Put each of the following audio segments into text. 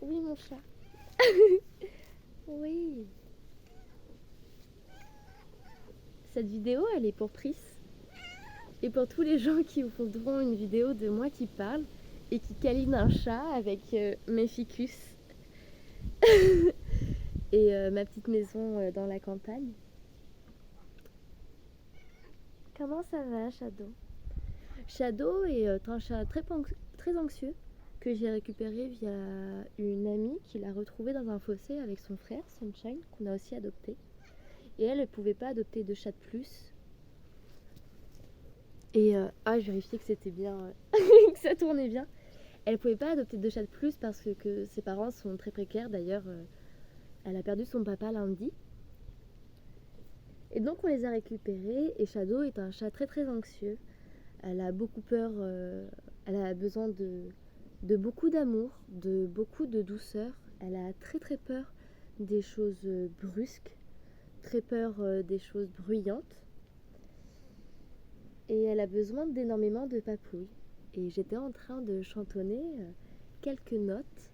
Oui, mon chat. Oui. Cette vidéo, elle est pour Pris. Et pour tous les gens qui voudront une vidéo de moi qui parle et qui câline un chat avec mes ficus et ma petite maison dans la campagne. Comment ça va, Shadow? Shadow est un chat très anxieux que j'ai récupéré via une amie qui l'a retrouvé dans un fossé avec son frère, Sunshine, qu'on a aussi adopté. Et elle ne pouvait pas adopter de chat de plus. Et je vérifiais que c'était bien, que ça tournait bien. Elle ne pouvait pas adopter de chat de plus parce que ses parents sont très précaires. D'ailleurs, elle a perdu son papa lundi. Et donc on les a récupérés. Et Shadow est un chat très anxieux. Elle a beaucoup peur, elle a besoin de beaucoup d'amour, de beaucoup de douceur. Elle a très peur des choses brusques, très peur des choses bruyantes. Et elle a besoin d'énormément de papouilles. Et j'étais en train de chantonner quelques notes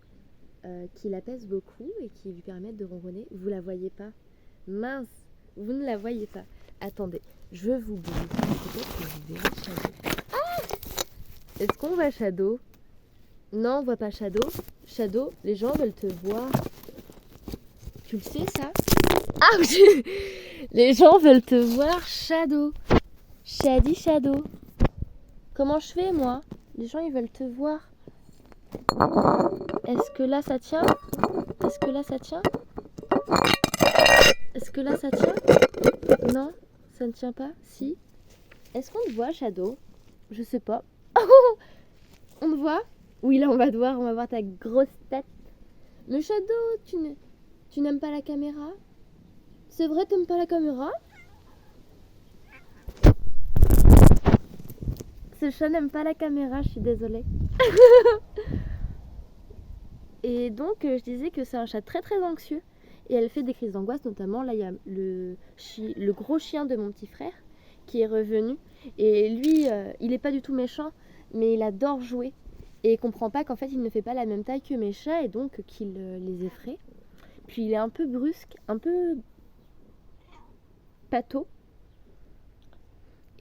qui l'apaisent beaucoup et qui lui permettent de ronronner. Vous la voyez pas? Mince, vous ne la voyez pas. Attendez, je vous bouge. Peut-être que je verrai Shadow. Est-ce qu'on voit Shadow? Non, on voit pas Shadow. Shadow, les gens veulent te voir. Tu le sais, ça? Ah, les gens veulent te voir, Shadow. Shady Shadow. Comment je fais, moi? Les gens, ils veulent te voir. Est-ce que là, ça tient? Est-ce que là, ça tient? Est-ce que là, ça tient? Non, ça ne tient pas? Si. Est-ce qu'on te voit, Shadow? Je sais pas. On te voit? Oui, là, on va te voir. On va voir ta grosse tête. Mais Shadow, tu n'aimes pas la caméra? C'est vrai, t'aimes pas la caméra? Ce chat n'aime pas la caméra, je suis désolée. Et donc, je disais que c'est un chat très anxieux. Et elle fait des crises d'angoisse, notamment, là, il y a le gros chien de mon petit frère qui est revenu. Et lui, il n'est pas du tout méchant, mais il adore jouer. Et il comprend pas qu'en fait, il ne fait pas la même taille que mes chats et donc qu'il les effraie. Puis il est un peu brusque, un peu pâteau.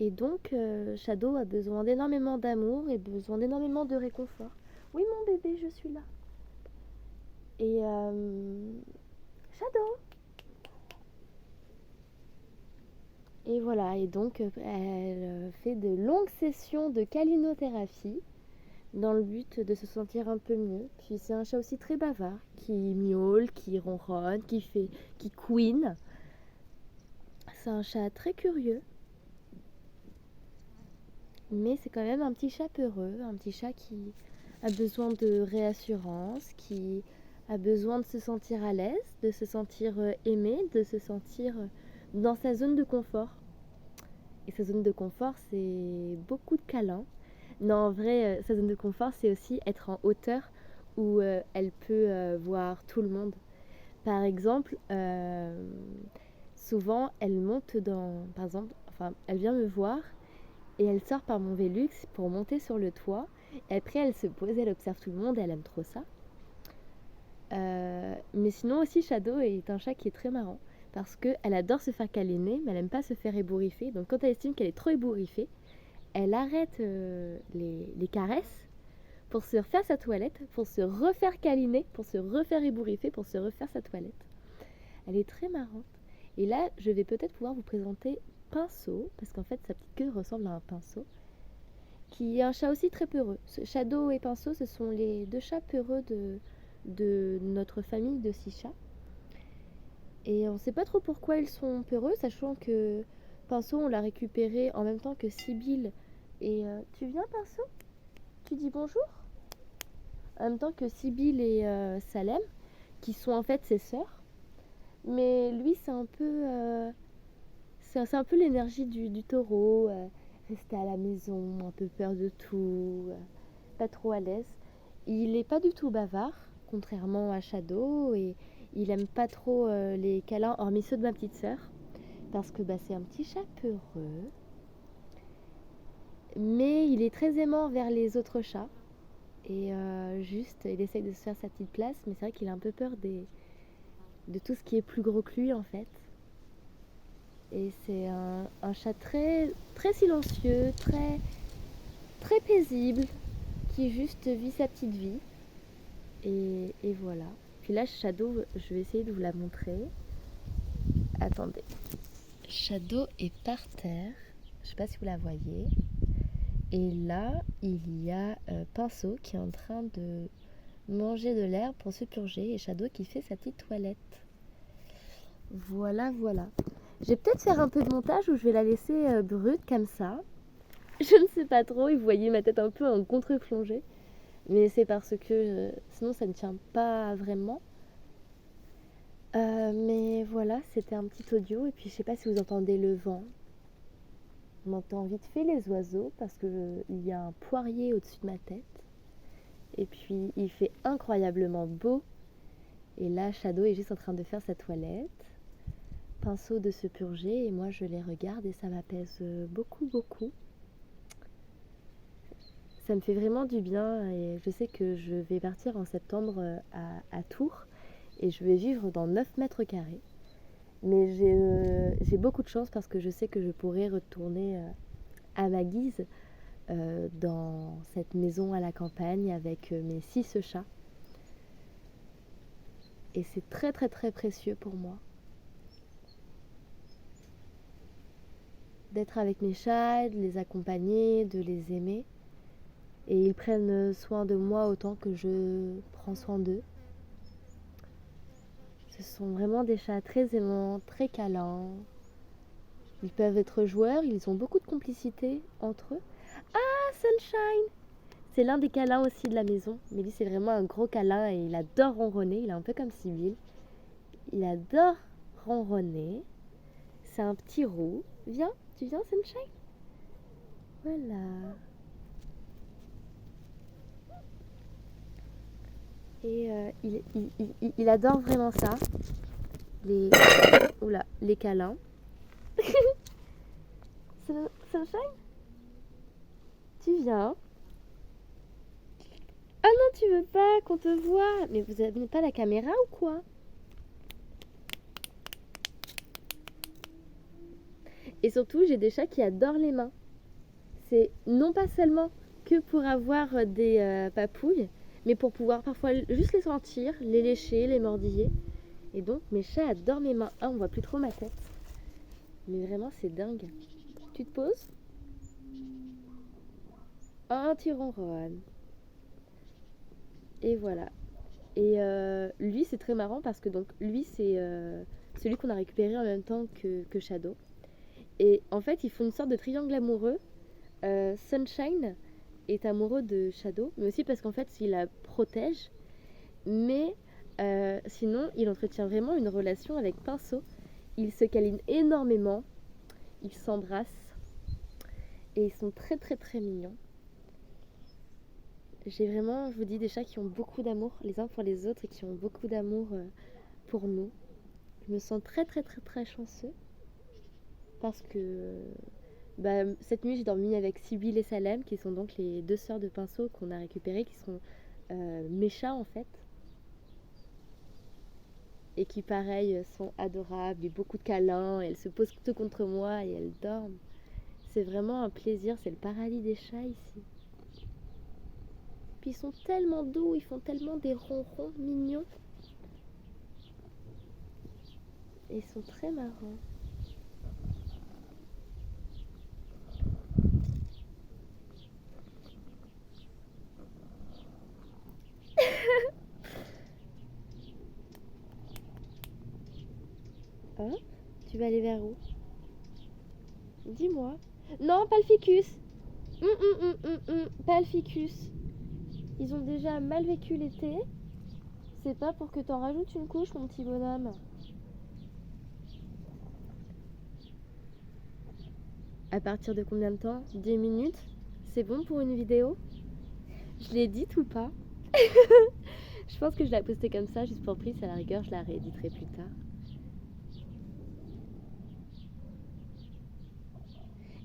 Et donc, Shadow a besoin d'énormément d'amour et besoin d'énormément de réconfort. Oui, mon bébé, je suis là. Et Shadow. Et voilà, et donc elle fait de longues sessions de câlinothérapie dans le but de se sentir un peu mieux. Puis c'est un chat aussi très bavard, qui miaule, qui ronronne, qui couine. C'est un chat très curieux. Mais c'est quand même un petit chat peureux, un petit chat qui a besoin de réassurance, qui a besoin de se sentir à l'aise, de se sentir aimé, de se sentir dans sa zone de confort. Et sa zone de confort, c'est beaucoup de câlins. Non, en vrai, sa zone de confort, c'est aussi être en hauteur où elle peut voir tout le monde. Par exemple, souvent, elle monte par exemple, elle vient me voir et elle sort par mon Velux pour monter sur le toit. Et après, elle se pose, elle observe tout le monde, elle aime trop ça. Mais sinon aussi, Shadow est un chat qui est très marrant parce qu'elle adore se faire câliner, mais elle n'aime pas se faire ébouriffer. Donc quand elle estime qu'elle est trop ébouriffée, elle arrête les caresses pour se refaire sa toilette, pour se refaire câliner, pour se refaire ébouriffer, pour se refaire sa toilette. Elle est très marrante. Et là, je vais peut-être pouvoir vous présenter Pinceau, parce qu'en fait, sa petite queue ressemble à un pinceau, qui est un chat aussi très peureux. Shadow et Pinceau, ce sont les deux chats peureux de notre famille de 6 chats. Et on ne sait pas trop pourquoi ils sont peureux, sachant que Pinceau, on l'a récupéré en même temps que Sibylle. Et tu viens, Pinceau? Tu dis bonjour? En même temps que Sibylle et Salem, qui sont en fait ses sœurs. Mais lui, c'est un peu, c'est un peu l'énergie du taureau, rester à la maison, un peu peur de tout, pas trop à l'aise. Il est pas du tout bavard, contrairement à Shadow, et il aime pas trop les câlins, hormis ceux de ma petite sœur, parce que c'est un petit chat peureux. Mais il est très aimant vers les autres chats. Et juste, il essaye de se faire sa petite place, mais c'est vrai qu'il a un peu peur de tout ce qui est plus gros que lui en fait. Et c'est un chat très, très silencieux, très, très paisible, qui juste vit sa petite vie. Et voilà. Puis là, Shadow, je vais essayer de vous la montrer. Attendez. Shadow est par terre. Je sais pas si vous la voyez. Et là, il y a Pinceau qui est en train de manger de l'herbe pour se purger. Et Shadow qui fait sa petite toilette. Voilà, voilà. Je vais peut-être faire un peu de montage où je vais la laisser brute comme ça. Je ne sais pas trop, et vous voyez ma tête un peu en contre-plongée. Mais c'est parce que sinon ça ne tient pas vraiment. Mais voilà, c'était un petit audio. Et puis je sais pas si vous entendez le vent. On entend vite fait les oiseaux parce qu'il y a un poirier au-dessus de ma tête. Et puis il fait incroyablement beau. Et là, Shadow est juste en train de faire sa toilette. Pinceau de se purger. Et moi je les regarde et ça m'apaise beaucoup, beaucoup. Ça me fait vraiment du bien et je sais que je vais partir en septembre à Tours et je vais vivre dans 9 mètres carrés. Mais j'ai beaucoup de chance parce que je sais que je pourrai retourner à ma guise dans cette maison à la campagne avec mes 6 chats. Et c'est très très très précieux pour moi d'être avec mes chats, de les accompagner, de les aimer. Et ils prennent soin de moi autant que je prends soin d'eux. Ce sont vraiment des chats très aimants, très câlins. Ils peuvent être joueurs, ils ont beaucoup de complicité entre eux. Ah, Sunshine! C'est l'un des câlins aussi de la maison. Mais lui, c'est vraiment un gros câlin et il adore ronronner. Il est un peu comme Sibyl. Il adore ronronner. C'est un petit roux. Viens, tu viens, Sunshine? Voilà. Et il adore vraiment ça. Les, oula, les câlins. Sunshine? Tu viens? Ah non, tu veux pas qu'on te voit. Mais vous avez pas la caméra ou quoi? Et surtout, j'ai des chats qui adorent les mains. C'est non pas seulement que pour avoir des papouilles, mais pour pouvoir parfois juste les sentir, les lécher, les mordiller. Et donc, mes chats adorent mes mains. Ah, on voit plus trop ma tête. Mais vraiment, c'est dingue. Tu te poses? Un petit ronronne. Et voilà. Et lui, c'est très marrant parce que donc lui, c'est celui qu'on a récupéré en même temps que Shadow. Et en fait, ils font une sorte de triangle amoureux. Sunshine est amoureux de Shadow, mais aussi parce qu'en fait, il la protège. Mais sinon, il entretient vraiment une relation avec Pinceau. Ils se câlinent énormément, ils s'embrassent et ils sont très très très mignons. J'ai vraiment, je vous dis, des chats qui ont beaucoup d'amour les uns pour les autres et qui ont beaucoup d'amour pour nous. Je me sens très très très très chanceux parce que cette nuit j'ai dormi avec Sibyl et Salem qui sont donc les 2 sœurs de Pinceau qu'on a récupérées, qui sont mes chats en fait. Et qui pareil sont adorables et beaucoup de câlins, et elles se posent tout contre moi et elles dorment. C'est vraiment un plaisir, c'est le paradis des chats ici. Puis ils sont tellement doux, ils font tellement des ronrons mignons. Et ils sont très marrants. Hein? Tu vas aller vers où? Dis-moi. Non, pas le ficus. Pas le ficus. Ils ont déjà mal vécu l'été. C'est pas pour que t'en rajoutes une couche, mon petit bonhomme. À partir de combien de temps? 10 minutes? C'est bon pour une vidéo? Je l'ai dite ou pas? Je pense que je l'ai postée comme ça, juste pour prise, à la rigueur, je la rééditerai plus tard.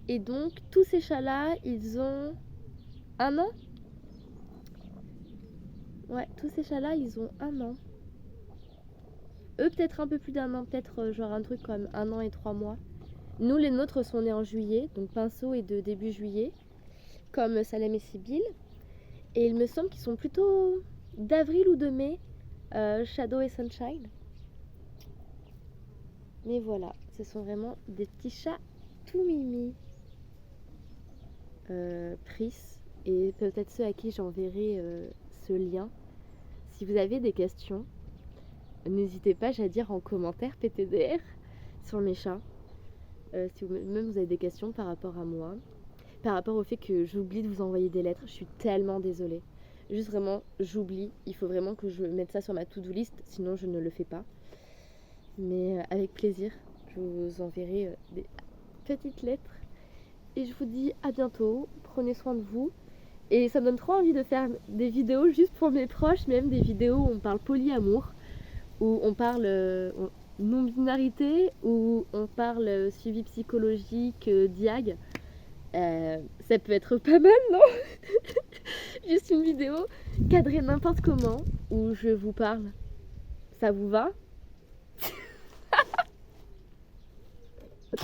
Et donc, tous ces chats-là, ils ont 1 an? Ouais, tous ces chats-là, ils ont 1 an. Eux, peut-être un peu plus d'1 an, peut-être genre un truc comme 1 an et 3 mois. Nous, les nôtres sont nés en juillet, donc Pinceau est de début juillet, comme Salem et Sibyl. Et il me semble qu'ils sont plutôt d'avril ou de mai, Shadow et Sunshine. Mais voilà, ce sont vraiment des petits chats tout mimi. Pris, et peut-être ceux à qui j'enverrai ce lien. Si vous avez des questions, n'hésitez pas à dire en commentaire PTDR sur mes chats. Si même vous avez des questions par rapport à moi, par rapport au fait que j'oublie de vous envoyer des lettres, je suis tellement désolée. Juste vraiment, j'oublie. Il faut vraiment que je mette ça sur ma to-do list, sinon je ne le fais pas. Mais avec plaisir, je vous enverrai des petites lettres. Et je vous dis à bientôt, prenez soin de vous. Et ça me donne trop envie de faire des vidéos juste pour mes proches, même des vidéos où on parle polyamour, où on parle non-binarité, où on parle suivi psychologique, diag. Ça peut être pas mal, non? Juste une vidéo cadrée n'importe comment, où je vous parle. Ça vous va?